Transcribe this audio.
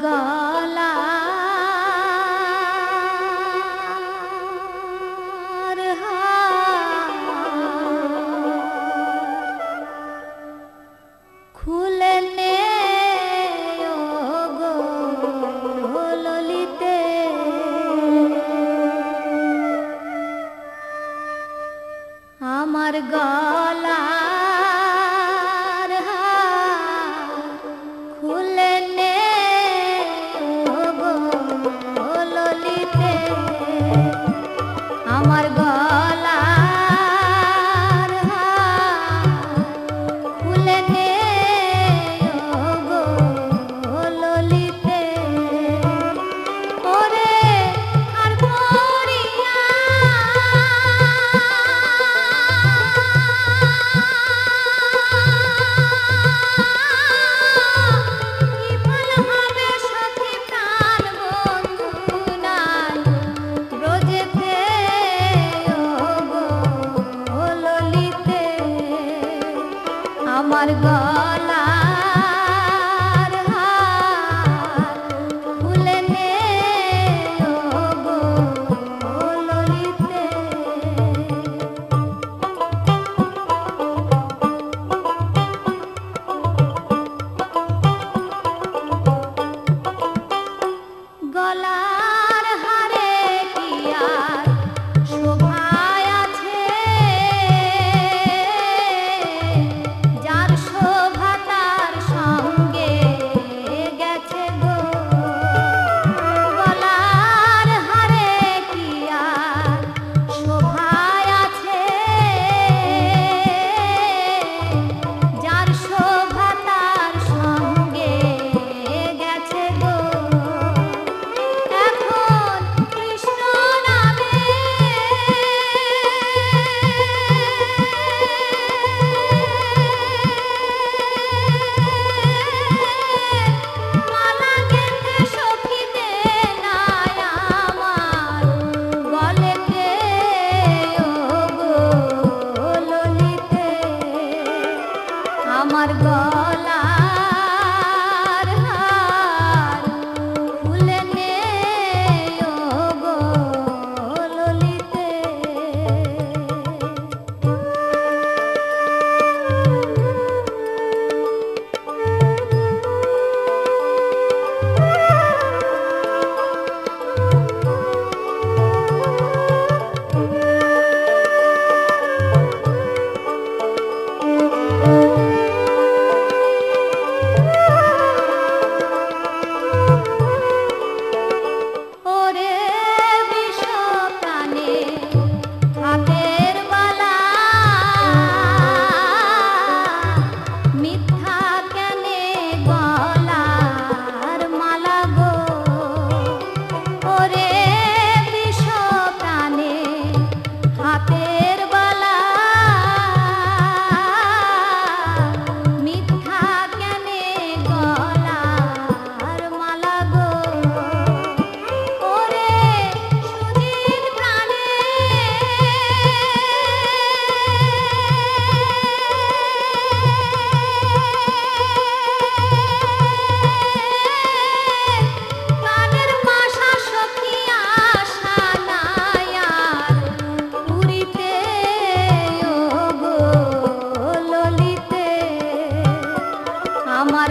গলার হার খুলে নে ও গো ললিতে, আমার গলার হার খুলে নে ও গো ললিতে, আমার গলার হার খুলে নে ও গো ললিতে। ওরে আর পরিয়া আমার গলার হার খুলে নে ও গো ললিতে। গলার হারে কি আর শোভা আছে, যার শোভা তার সঙ্গে গেছে গো। গলার হারে কি আর শোভা আছে, যার শোভা তার সঙ্গে গেছে গো। এখন কৃষ্ণ নামে মালা গেঁথে সখী দে না আমার গলেতে ও গো ললিতে, আমার গলার হার খুলে নে ও গো ললিতে। ওরে বিষপ্রাণে হাতের বালা, মিথ্যা কেনে গলার মালা গো। ওরে বিষপ্রাণে হাতের বালা, মিথ্যা কেনে গলার মালা গো। ওরে সুজিত প্রাণে কানের পাশা সখী আশা নাই আর পুরিতে ও গো ললিতে, আমার